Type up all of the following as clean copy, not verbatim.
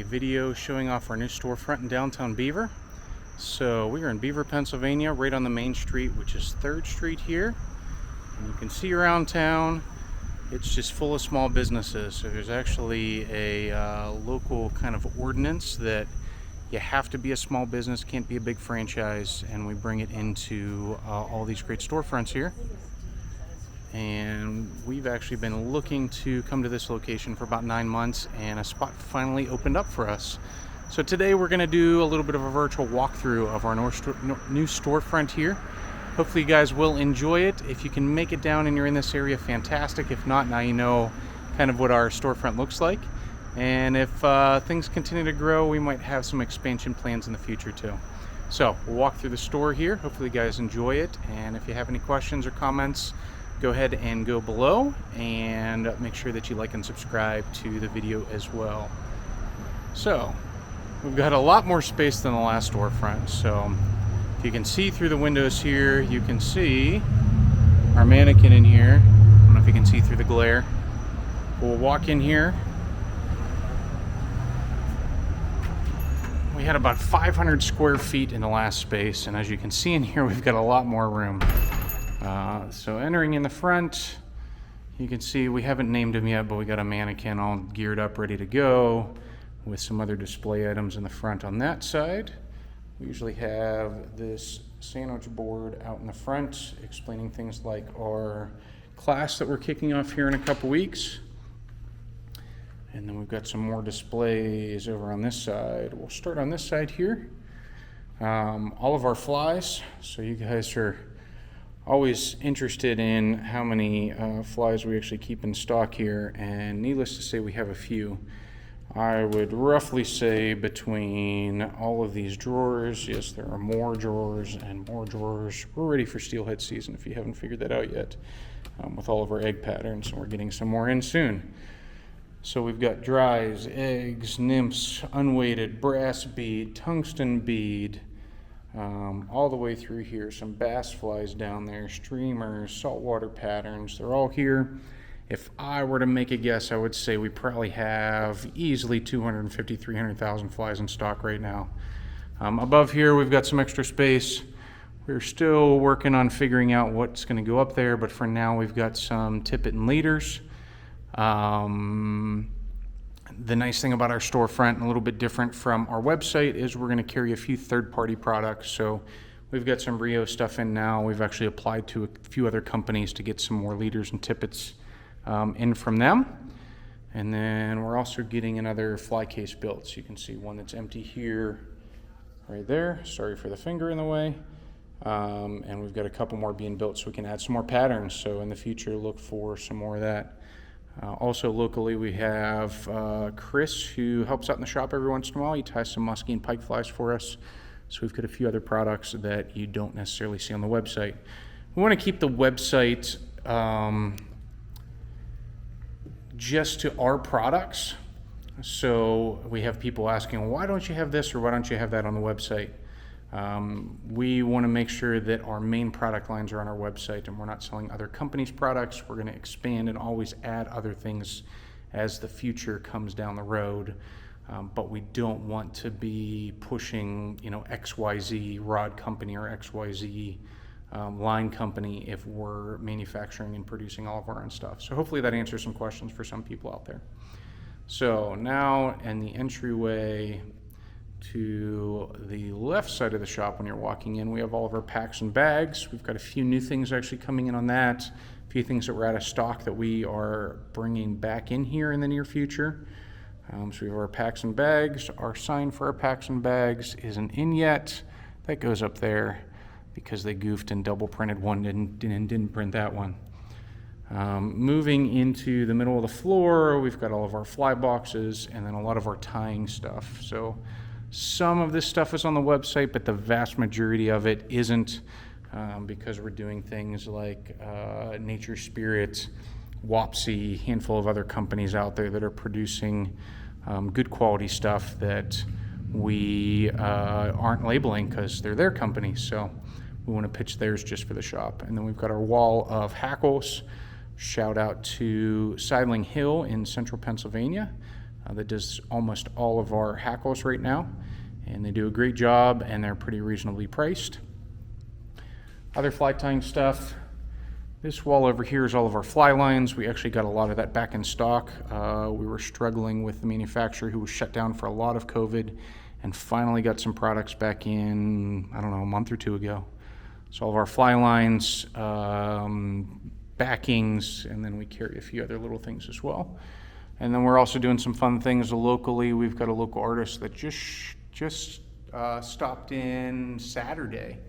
video showing off our new storefront in downtown Beaver. So we are in Beaver, Pennsylvania, right on the main street, which is 3rd Street here. And you can see around town, it's just full of small businesses. So there's actually a local kind of ordinance that you have to be a small business, can't be a big franchise, and we bring it into all these great storefronts here. And we've actually been looking to come to this location for about 9 months, and a spot finally opened up for us. So today we're going to do a little bit of a virtual walkthrough of our new storefront here. Hopefully you guys will enjoy it. If you can make it down and you're in this area, fantastic. If not, now you know kind of what our storefront looks like. And if things continue to grow, we might have some expansion plans in the future too. So we'll walk through the store here. Hopefully you guys enjoy it. And if you have any questions or comments, go ahead and go below, and make sure that you like and subscribe to the video as well. So we've got a lot more space than the last storefront. So if you can see through the windows here, you can see our mannequin in here. I don't know if you can see through the glare. We'll walk in here. We had about 500 square feet in the last space, and as you can see in here, we've got a lot more room. So entering in the front, you can see we haven't named him yet, but we got a mannequin all geared up, ready to go, with some other display items in the front on that side. We usually have this sandwich board out in the front explaining things like our class that we're kicking off here in a couple weeks. And then we've got some more displays over on this side. We'll start on this side here. All of our flies, so you guys are always interested in how many flies we actually keep in stock here, and needless to say, we have a few. I would roughly say between all of these drawers, yes, there are more drawers and more drawers. We're ready for steelhead season if you haven't figured that out yet, with all of our egg patterns, and we're getting some more in soon. So we've got dries, eggs, nymphs, unweighted, brass bead, tungsten bead, all the way through here. Some bass flies down there, streamers, saltwater patterns, they're all here. If I were to make a guess, I would say we probably have easily 250, 300,000 flies in stock right now. Above here, we've got some extra space. We're still working on figuring out what's going to go up there, but for now, we've got some tippet and leaders. The nice thing about our storefront, and a little bit different from our website, is we're going to carry a few third-party products. So we've got some Rio stuff in now. We've actually applied to a few other companies to get some more leaders and tippets in from them. And then we're also getting another fly case built. So you can see one that's empty here, right there. Sorry for the finger in the way. And we've got a couple more being built so we can add some more patterns. So in the future, look for some more of that. Also locally, we have Chris, who helps out in the shop every once in a while. He ties some muskie and pike flies for us. So we've got a few other products that you don't necessarily see on the website. We want to keep the website just to our products. So we have people asking, well, why don't you have this or why don't you have that on the website? We want to make sure that our main product lines are on our website and we're not selling other companies' products. We're going to expand and always add other things as the future comes down the road. But we don't want to be pushing, XYZ rod company or XYZ line company if we're manufacturing and producing all of our own stuff. So hopefully that answers some questions for some people out there. So now in the entryway to the left side of the shop when you're walking in, we have all of our packs and bags. We've got a few new things actually coming in on that, a few things that were out of stock that we are bringing back in here in the near future. So we have our packs and bags. Our sign for our packs and bags isn't in yet. That goes up there because they goofed and double printed one and didn't print that one. Moving into the middle of the floor, we've got all of our fly boxes and then a lot of our tying stuff. So some of this stuff is on the website, but the vast majority of it isn't, because we're doing things like Nature Spirit, Wapsi, handful of other companies out there that are producing good quality stuff that we aren't labeling because they're their companies. So we want to pitch theirs just for the shop. And then we've got our wall of hackles. Shout out to Sidling Hill in central Pennsylvania. that does almost all of our hackles right now, and they do a great job, and they're pretty reasonably priced. Other fly tying stuff. This wall over here is all of our fly lines. We actually got a lot of that back in stock. We were struggling with the manufacturer who was shut down for a lot of COVID, and finally got some products back in, I don't know, a month or two ago. So all of our fly lines, backings, and then we carry a few other little things as well. And then we're also doing some fun things locally. We've got a local artist that just stopped in Saturday,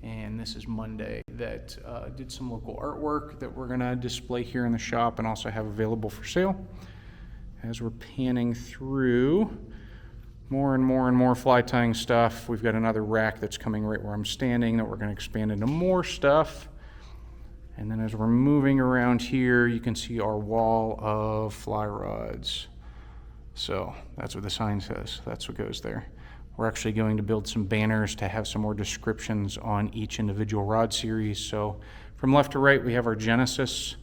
and this is Monday, that did some local artwork that we're gonna display here in the shop and also have available for sale. As we're panning through more and more fly tying stuff, we've got another rack that's coming right where I'm standing that we're gonna expand into more stuff. And then as we're moving around here, you can see our wall of fly rods. So that's what the sign says. That's what goes there. We're actually going to build some banners to have some more descriptions on each individual rod series. So from left to right, we have our Genesis.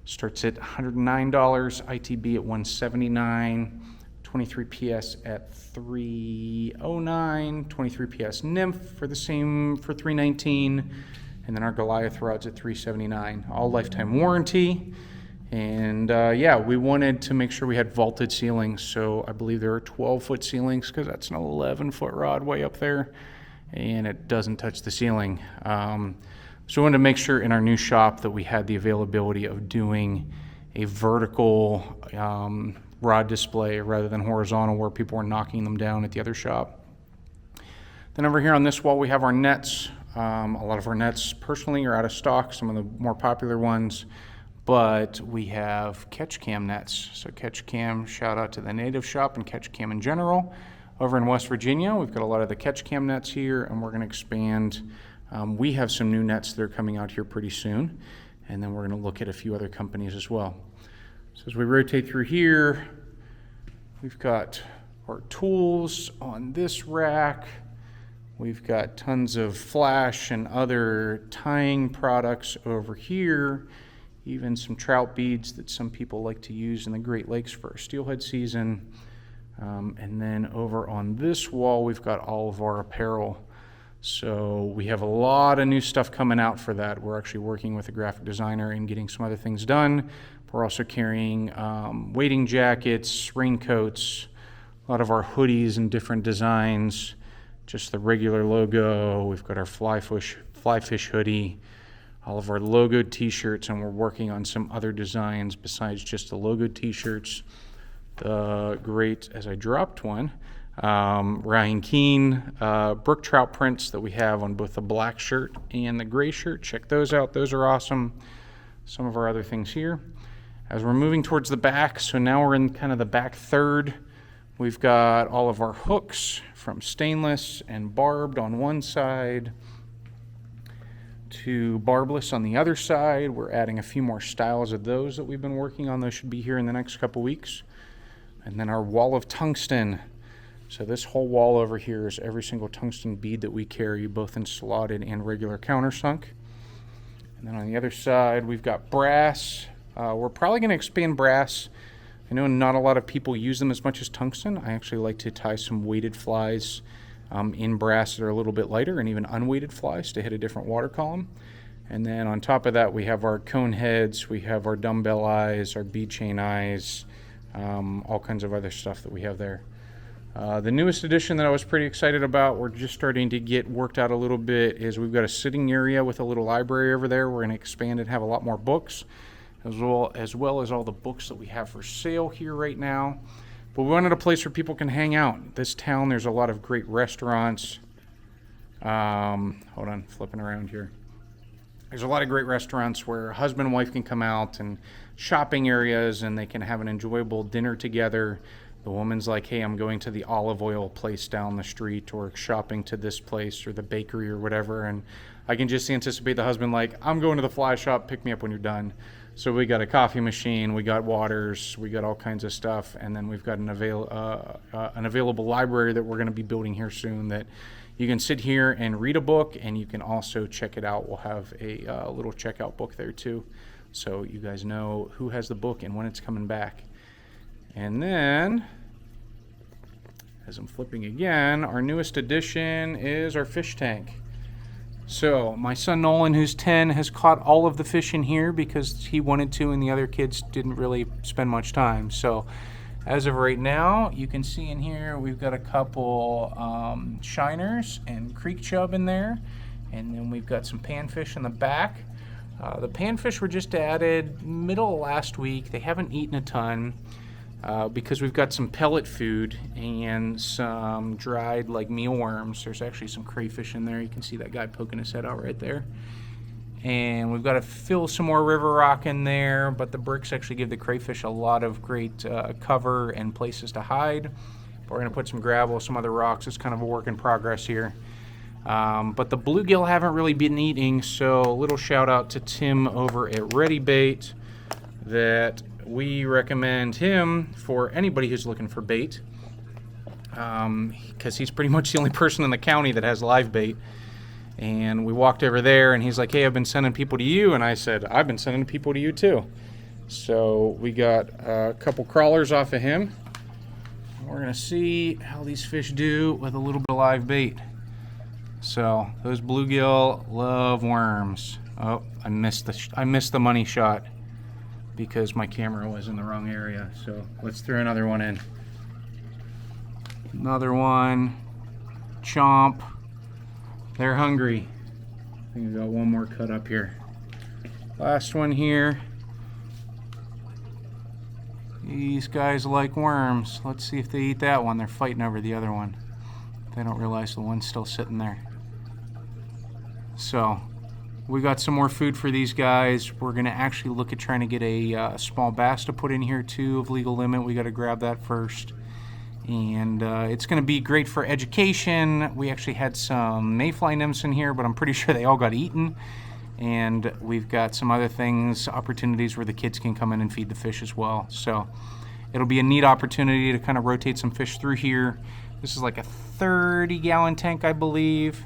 Starts at $109, ITB at $179, 23 PS at $309, 23 PS Nymph for the same for $319. And then our Goliath rods at $379, all lifetime warranty. And yeah, we wanted to make sure we had vaulted ceilings. So I believe there are 12-foot ceilings because that's an 11-foot rod way up there, and it doesn't touch the ceiling. So we wanted to make sure in our new shop that we had the availability of doing a vertical rod display rather than horizontal where people were knocking them down at the other shop. Then over here on this wall, we have our nets. A lot of our nets personally are out of stock, some of the more popular ones, but we have Catch Cam nets. So Catch Cam, shout out to the Native Shop and Catch Cam in general. Over in West Virginia, we've got a lot of the Catch Cam nets here, and we're going to expand. We have some new nets that are coming out here pretty soon, and then we're going to look at a few other companies as well. So as we rotate through here, we've got our tools on this rack. We've got tons of flash and other tying products over here, even some trout beads that some people like to use in the Great Lakes for steelhead season. And then over on this wall, we've got all of our apparel. So we have a lot of new stuff coming out for that. We're actually working with a graphic designer and getting some other things done. We're also carrying wading jackets, raincoats, a lot of our hoodies in different designs. Just the regular logo. We've got our fly fish hoodie, all of our logoed t-shirts, and we're working on some other designs besides just the logoed t-shirts. The great, as I dropped one, Ryan Keene brook trout prints that we have on both the black shirt and the gray shirt. Check those out. Those are awesome. Some of our other things here. As we're moving towards the back, so now we're in kind of the back third. We've got all of our hooks from stainless and barbed on one side to barbless on the other side. We're adding a few more styles of those that we've been working on. Those should be here in the next couple weeks. And then our wall of tungsten. So this whole wall over here is every single tungsten bead that we carry, both in slotted and regular countersunk. And then on the other side, we've got brass. We're probably going to expand brass. I know not a lot of people use them as much as tungsten. I actually like to tie some weighted flies in brass that are a little bit lighter, and even unweighted flies to hit a different water column. And then on top of that, we have our cone heads, we have our dumbbell eyes, our bead chain eyes, all kinds of other stuff that we have there. The newest addition that I was pretty excited about, we're just starting to get worked out a little bit, is we've got a sitting area with a little library over there. We're going to expand and have a lot more books, as well as all the books that we have for sale here right now. But we wanted a place where people can hang out. This town, there's a lot of great restaurants. Hold on, flipping around here. There's a lot of great restaurants where husband and wife can come out, and shopping areas, and they can have an enjoyable dinner together. The woman's like, hey, I'm going to the olive oil place down the street, or shopping to this place or the bakery or whatever. And I can just anticipate the husband like, I'm going to the fly shop, pick me up when you're done. So we got a coffee machine, we got waters, we got all kinds of stuff, and then we've got an available library that we're going to be building here soon that you can sit here and read a book, and you can also check it out. We'll have a little checkout book there too, so you guys know who has the book and when it's coming back. And then, as I'm flipping again, our newest addition is our fish tank. So my son Nolan, who's 10, has caught all of the fish in here because he wanted to and the other kids didn't really spend much time. So as of right now, you can see in here we've got a couple shiners and creek chub in there, and then we've got some panfish in the back. The panfish were just added middle of last week. They haven't eaten a ton because we've got some pellet food and some dried like mealworms. There's actually some crayfish in there. You can see that guy poking his head out right there. And we've got to fill some more river rock in there, but the bricks actually give the crayfish a lot of great cover and places to hide. But we're going to put some gravel, some other rocks. It's kind of a work in progress here. But the bluegill haven't really been eating, so a little shout out to Tim over at Ready Bait that we recommend him for anybody who's looking for bait, because he's pretty much the only person in the county that has live bait. And we walked over there and he's like, hey, I've been sending people to you. And I said, I've been sending people to you too. So we got a couple crawlers off of him. We're going to see how these fish do with a little bit of live bait. So those bluegill love worms. Oh, I missed the money shot because my camera was in the wrong area. So let's throw another one in. Another one. Chomp. They're hungry. I think I got one more cut up here. Last one here. These guys like worms. Let's see if they eat that one. They're fighting over the other one. They don't realize the one's still sitting there. So we got some more food for these guys. We're going to actually look at trying to get a small bass to put in here too of legal limit. We got to grab that first. And it's going to be great for education. We actually had some mayfly nymphs in here, but I'm pretty sure they all got eaten. And we've got some other things, opportunities where the kids can come in and feed the fish as well. So it'll be a neat opportunity to kind of rotate some fish through here. This is like a 30-gallon tank, I believe.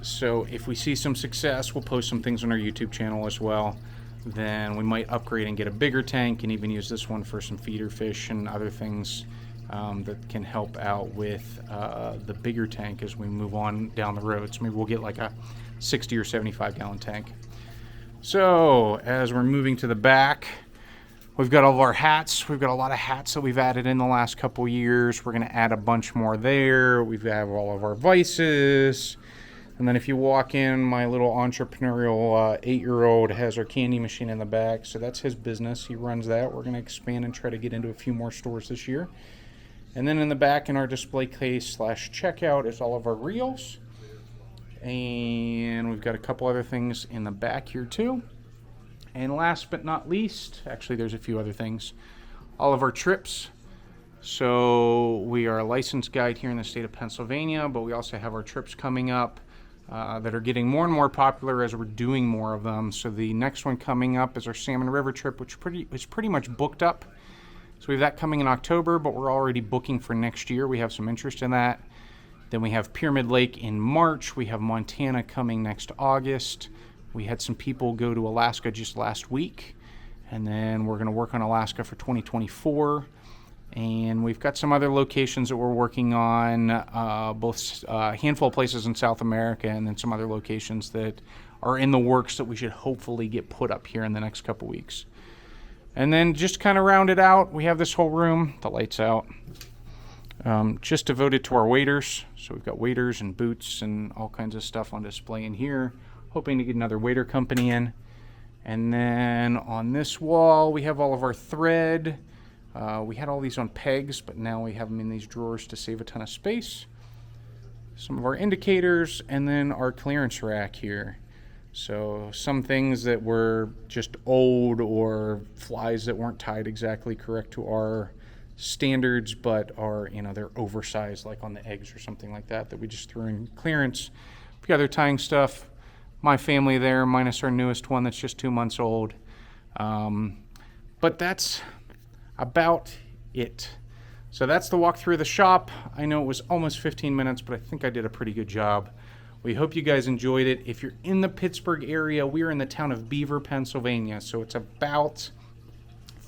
So if we see some success, we'll post some things on our YouTube channel as well. Then we might upgrade and get a bigger tank and even use this one for some feeder fish and other things that can help out with the bigger tank as we move on down the road. So maybe we'll get like a 60 or 75-gallon tank. So as we're moving to the back, we've got all of our hats. We've got a lot of hats that we've added in the last couple years. We're going to add a bunch more there. We have all of our vices. And then if you walk in, my little entrepreneurial 8-year-old has our candy machine in the back. So that's his business. He runs that. We're going to expand and try to get into a few more stores this year. And then in the back in our display case / checkout is all of our reels. And we've got a couple other things in the back here too. And last but not least, actually there's a few other things, all of our trips. So we are a licensed guide here in the state of Pennsylvania, but we also have our trips coming up that are getting more and more popular as we're doing more of them. So the next one coming up is our Salmon River trip, which is pretty much booked up. So we have that coming in October, but we're already booking for next year. We have some interest in that. Then we have Pyramid Lake in March. We have Montana coming next August. We had some people go to Alaska just last week. And then we're going to work on Alaska for 2024. And we've got some other locations that we're working on, both a handful of places in South America and then some other locations that are in the works that we should hopefully get put up here in the next couple weeks. And then just kind of round it out, we have this whole room, the lights out, just devoted to our waders. So we've got waders and boots and all kinds of stuff on display in here, hoping to get another wader company in. And then on this wall, we have all of our thread. We had all these on pegs, but now we have them in these drawers to save a ton of space. Some of our indicators, and then our clearance rack here. So some things that were just old or flies that weren't tied exactly correct to our standards, but are, they're oversized, like on the eggs or something like that we just threw in clearance. We've got other tying stuff. My family there, minus our newest one that's just 2 months old. But that's about it. So that's the walkthrough of the shop. I know it was almost 15 minutes, but I think I did a pretty good job. We hope you guys enjoyed it. If you're in the Pittsburgh area, we're in the town of Beaver, Pennsylvania. So it's about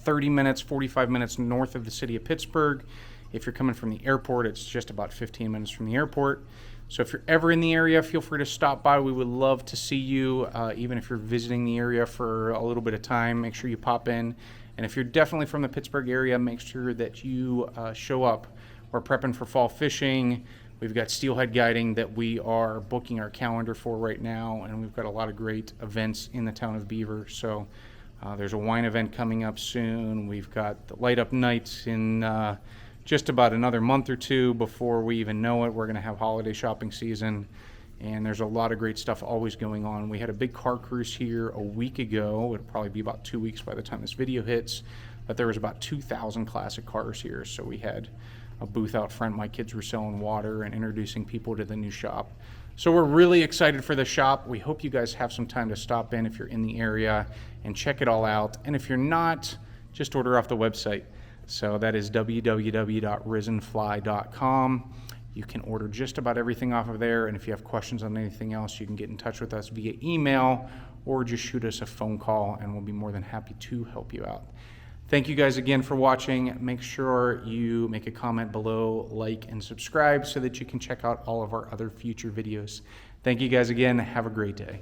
30 minutes, 45 minutes north of the city of Pittsburgh. If you're coming from the airport, it's just about 15 minutes from the airport. So if you're ever in the area, feel free to stop by. We would love to see you, even if you're visiting the area for a little bit of time. Make sure you pop in. And if you're definitely from the Pittsburgh area, make sure that you show up. We're prepping for fall fishing. We've got steelhead guiding that we are booking our calendar for right now, and we've got a lot of great events in the town of Beaver. So there's a wine event coming up soon. We've got the light up nights in just about another month or two before we even know it. We're going to have holiday shopping season, and there's a lot of great stuff always going on. We had a big car cruise here a week ago. It'll probably be about 2 weeks by the time this video hits, but there was about 2,000 classic cars here. So we had a booth out front. My kids were selling water and introducing people to the new shop. So we're really excited for the shop. We hope you guys have some time to stop in if you're in the area and check it all out. And if you're not, just order off the website. So that is www.risenfly.com. You can order just about everything off of there. And if you have questions on anything else, you can get in touch with us via email or just shoot us a phone call, and we'll be more than happy to help you out. Thank you guys again for watching. Make sure you make a comment below, like, and subscribe so that you can check out all of our other future videos. Thank you guys again. Have a great day.